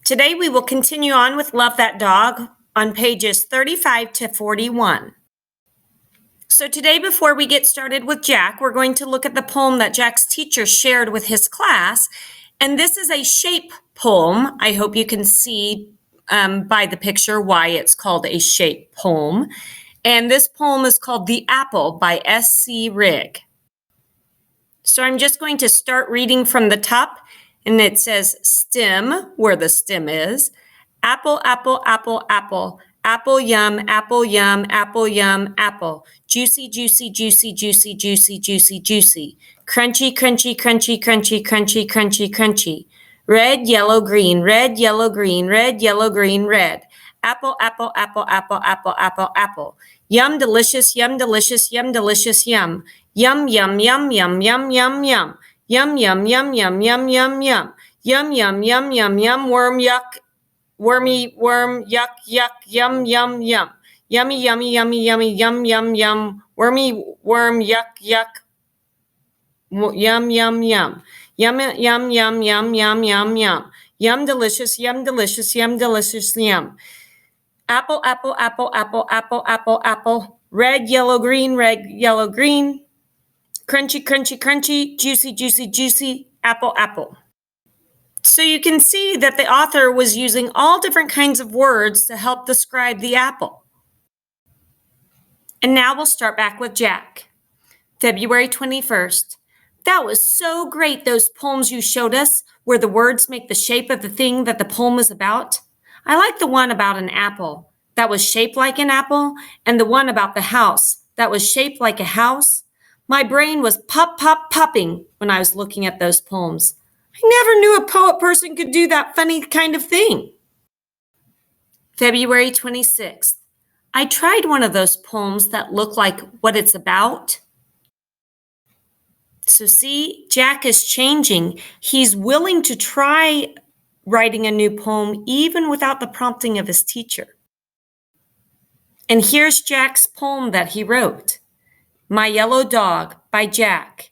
Today we will continue on with Love That Dog on pages 35 to 41. So today, before we get started with Jack, we're going to look at the poem that Jack's teacher shared with his class. And this is a shape poem. I hope you can see by the picture why it's called a shape poem. And this poem is called The Apple by S.C. Rigg. So I'm just going to start reading from the top. And it says stem, where the stem is. Apple, apple, apple, apple. Apple yum, apple yum, apple yum, apple. Juicy, juicy, juicy, juicy, juicy, juicy, juicy. Crunchy, crunchy, crunchy, crunchy, crunchy, crunchy, crunchy. Red, yellow, green, red, yellow, green, red, yellow, green, red. Apple, apple, apple, apple, apple, apple, apple. Yum, delicious, yum, delicious, yum, delicious, yum. Yum, yum, yum, yum, yum, yum, yum. Yum, yum, yum, yum, yum, yum, yum. Yum, yum, yum, yum, yum, worm, yuck. Wormy, worm, yuck, yuck, yum, yum, yum. Yummy, yummy, yummy, yummy, yum, yum, yum. Wormy, worm, yuck, yuck. Yum, yum, yum. Yum, yum, yum, yum, yum, yum, yum. Yum, delicious, yum, delicious, yum, delicious, yum. Apple, apple, apple, apple, apple, apple, apple. Red, yellow, green, red, yellow, green. Crunchy, crunchy, crunchy, juicy, juicy, juicy, apple, apple. So you can see that the author was using all different kinds of words to help describe the apple. And now we'll start back with Jack. February 21st. That was so great, those poems you showed us, where the words make the shape of the thing that the poem is about. I like the one about an apple that was shaped like an apple, and the one about the house that was shaped like a house. My brain was popping when I was looking at those poems. I never knew a poet person could do that funny kind of thing. February 26th. I tried one of those poems that look like what it's about. So see, Jack is changing. He's willing to try writing a new poem even without the prompting of his teacher. And here's Jack's poem that he wrote. My Yellow Dog by Jack.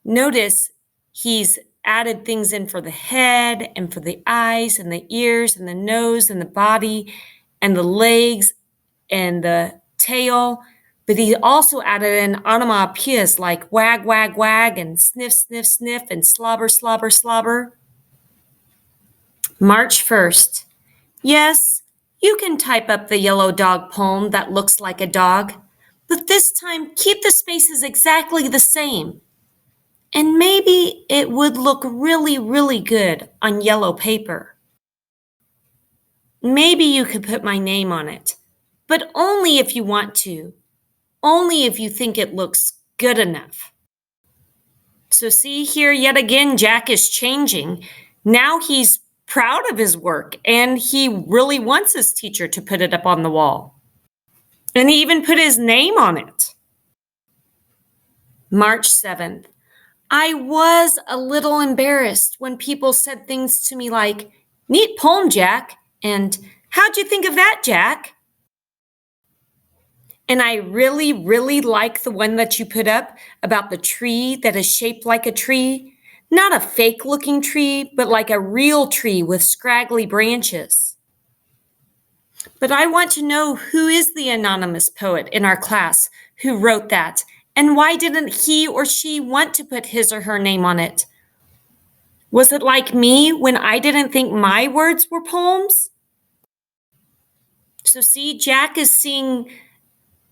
Notice he's added things in for the head and for the eyes and the ears and the nose and the body and the legs and the tail. But he also added in onomatopoeias like wag, wag, wag and sniff, sniff, sniff and slobber, slobber, slobber. March 1st. Yes, you can type up the Yellow Dog poem that looks like a dog. But this time, keep the spaces exactly the same. And maybe it would look really, really good on yellow paper. Maybe you could put my name on it, but only if you want to. Only if you think it looks good enough. So see here, yet again, Jack is changing. Now he's proud of his work, and he really wants his teacher to put it up on the wall. And he even put his name on it. March 7th. I was a little embarrassed when people said things to me like, neat poem, Jack, and how'd you think of that, Jack? And I really, really like the one that you put up about the tree that is shaped like a tree. Not a fake-looking tree, but like a real tree with scraggly branches. But I want to know who is the anonymous poet in our class who wrote that, and why didn't he or she want to put his or her name on it? Was it like me when I didn't think my words were poems? So see, Jack is seeing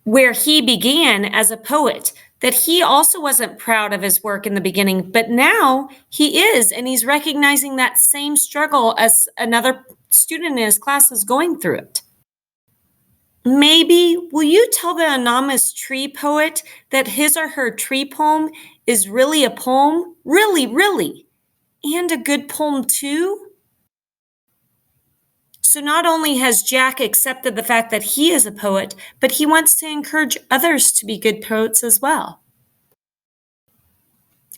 where he began as a poet, that he also wasn't proud of his work in the beginning, but now he is, and he's recognizing that same struggle as another student in his class is going through it. Maybe will you tell the anonymous tree poet that his or her tree poem is really a poem? Really, really. And a good poem too? So not only has Jack accepted the fact that he is a poet, but he wants to encourage others to be good poets as well.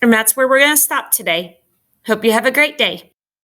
And that's where we're going to stop today. Hope you have a great day.